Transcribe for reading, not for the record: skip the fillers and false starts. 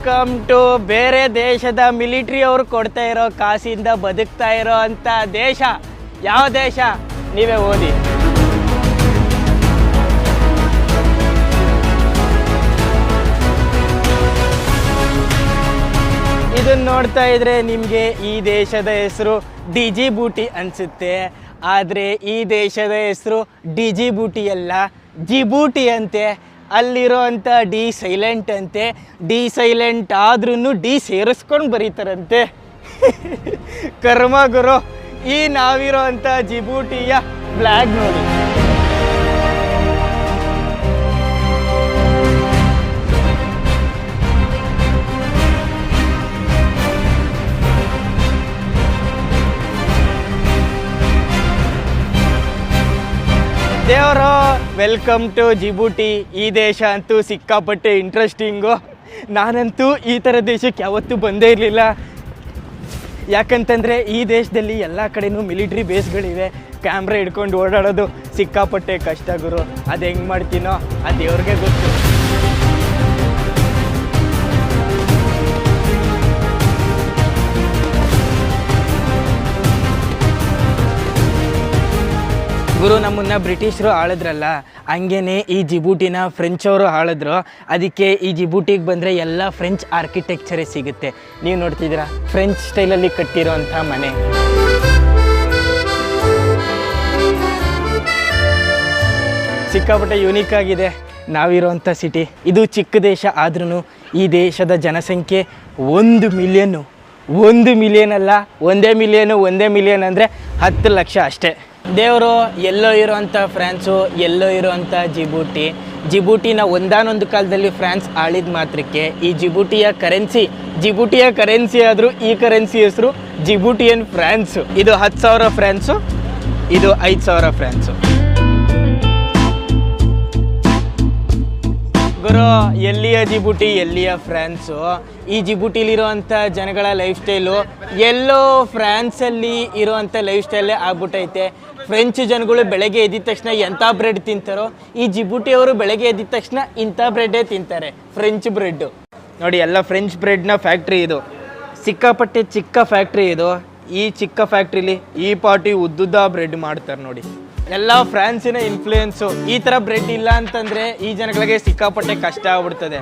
Welcome to ಬೇರೆ ದೇಶದ military ಅವರು ಕೊಡ್ತಾ ಇರೋ ಕಾಸಿಂದ ಬದುಕ್ತಾ ಇರೋ ಅಂತ ದೇಶ. ಯಾವ ದೇಶ ನೀವೇ ಓದಿ. ಇದನ್ನ ನೋಡ್ತಾ ಇದ್ರೆ ನಿಮಗೆ ಈ ದೇಶದ ಹೆಸರು ಡಿಜಿಬೂಟಿ ಅನ್ಸುತ್ತೆ. ಆದರೆ ಈ ದೇಶದ ಹೆಸರು ಡಿಜಿಬೂಟಿ ಅಲ್ಲ, ಜಿಬೂಟಿ ಅಂತೆ. ಅಲ್ಲಿರೋ ಅಂಥ ಡಿ ಸೈಲೆಂಟ್ ಅಂತೆ. ಡಿ ಸೈಲೆಂಟ್ ಆದ್ರೂ ಡಿ ಸೇರಿಸ್ಕೊಂಡು ಬರೀತಾರಂತೆ. ಕರ್ಮ ಗುರು. ಈ ನಾವಿರೋ ಅಂಥ ಜಿಬೂಟಿಯ ಫ್ಲಾಗ್ ನೋಡಿ. ದೇವರು ವೆಲ್ಕಮ್ ಟು ಜಿಬೂಟಿ. ಈ ದೇಶ ಅಂತೂ ಸಿಕ್ಕಾಪಟ್ಟೆ ಇಂಟ್ರೆಸ್ಟಿಂಗು. ನಾನಂತೂ ಈ ಥರ ದೇಶಕ್ಕೆ ಯಾವತ್ತೂ ಬಂದೇ ಇರಲಿಲ್ಲ. ಯಾಕಂತಂದರೆ ಈ ದೇಶದಲ್ಲಿ ಎಲ್ಲ ಕಡೆನೂ ಮಿಲಿಟ್ರಿ ಬೇಸ್ಗಳಿವೆ. ಕ್ಯಾಮ್ರಾ ಹಿಡ್ಕೊಂಡು ಓಡಾಡೋದು ಸಿಕ್ಕಾಪಟ್ಟೆ ಕಷ್ಟ ಗುರು. ಅದು ಹೆಂಗೆ ಮಾಡ್ತೀನೋ ಅದು ದೇವ್ರಿಗೆ ಗೊತ್ತು. ಗುರು, ನಮ್ಮನ್ನು ಬ್ರಿಟಿಷರು ಆಳಿದ್ರಲ್ಲ, ಹಂಗೇನೆ ಈ ಜಿಬೂಟಿನ ಫ್ರೆಂಚ್ ಅವರು ಆಳಿದ್ರು. ಅದಕ್ಕೆ ಈ ಜಿಬೂಟಿಗೆ ಬಂದರೆ ಎಲ್ಲ ಫ್ರೆಂಚ್ ಆರ್ಕಿಟೆಕ್ಚರೇ ಸಿಗುತ್ತೆ. ನೀವು ನೋಡ್ತಿದ್ದೀರಾ ಫ್ರೆಂಚ್ ಸ್ಟೈಲಲ್ಲಿ ಕಟ್ಟಿರೋ ಅಂಥ ಮನೆ. ಸಿಕ್ಕಾಪಟ್ಟೆ ಯೂನಿಕ್ ಆಗಿದೆ ನಾವಿರೋಂಥ ಸಿಟಿ. ಇದು ಚಿಕ್ಕ ದೇಶ ಆದ್ರೂ ಈ ದೇಶದ ಜನಸಂಖ್ಯೆ 1 ಮಿಲಿಯನ್. 1 ಮಿಲಿಯನ್ ಅಲ್ಲ, 1 ಮಿಲಿಯನ್ ಅಂದರೆ 10 ಲಕ್ಷ ಅಷ್ಟೇ. ದೇವರು ಎಲ್ಲೋ ಇರೋವಂಥ ಫ್ರಾನ್ಸು, ಎಲ್ಲೋ ಇರೋವಂಥ ಜಿಬೂಟಿನ ಒಂದಾನೊಂದು ಕಾಲದಲ್ಲಿ ಫ್ರಾನ್ಸ್ ಆಳಿದ ಮಾತ್ರಕ್ಕೆ ಈ ಜಿಬೂಟಿಯ ಕರೆನ್ಸಿ ಆದರೂ ಈ ಕರೆನ್ಸಿ ಹೆಸರು ಜಿಬೂಟಿಯನ್ ಫ್ರಾನ್ಸು. ಇದು 10,000 ಫ್ರಾನ್ಸು, ಇದು 5,000 ಫ್ರಾನ್ಸು. ಗುರು, ಎಲ್ಲಿಯ ಜಿಬೂಟಿ ಎಲ್ಲಿಯ ಫ್ರಾನ್ಸು? ಈ ಜಿಬೂಟಿಲಿರುವಂಥ ಜನಗಳ ಲೈಫ್ ಸ್ಟೈಲು ಎಲ್ಲೋ ಫ್ರಾನ್ಸಲ್ಲಿ ಇರೋವಂಥ ಲೈಫ್ ಸ್ಟೈಲೇ ಆಗ್ಬಿಟ್ಟೈತೆ. ಫ್ರೆಂಚ್ ಜನಗಳು ಬೆಳಗ್ಗೆ ಎದ್ದಿದ ತಕ್ಷಣ ಎಂಥ ಬ್ರೆಡ್ ತಿಂತಾರೋ, ಈ ಜಿಬೂಟಿಯವರು ಬೆಳಗ್ಗೆ ಎದ್ದಿದ ತಕ್ಷಣ ಇಂಥ ಬ್ರೆಡ್ಡೇ ತಿಂತಾರೆ, ಫ್ರೆಂಚ್ ಬ್ರೆಡ್ಡು. ನೋಡಿ, ಎಲ್ಲ ಫ್ರೆಂಚ್ ಬ್ರೆಡ್ನ ಫ್ಯಾಕ್ಟ್ರಿ ಇದು. ಸಿಕ್ಕಾಪಟ್ಟೆ ಚಿಕ್ಕ ಫ್ಯಾಕ್ಟ್ರಿ ಇದು. ಈ ಚಿಕ್ಕ ಫ್ಯಾಕ್ಟ್ರಿಲಿ ಈ ಪಾಟಿ ಉದ್ದುದ್ದ ಬ್ರೆಡ್ ಮಾಡ್ತಾರೆ ನೋಡಿ. ಎಲ್ಲ ಫ್ರಾನ್ಸಿನ ಇನ್ಫ್ಲೂಯೆನ್ಸು. ಈ ಥರ ಬ್ರೆಡ್ ಇಲ್ಲ ಅಂತಂದರೆ ಈ ಜನಗಳಿಗೆ ಸಿಕ್ಕಾಪಟ್ಟೆ ಕಷ್ಟ ಆಗ್ಬಿಡ್ತದೆ.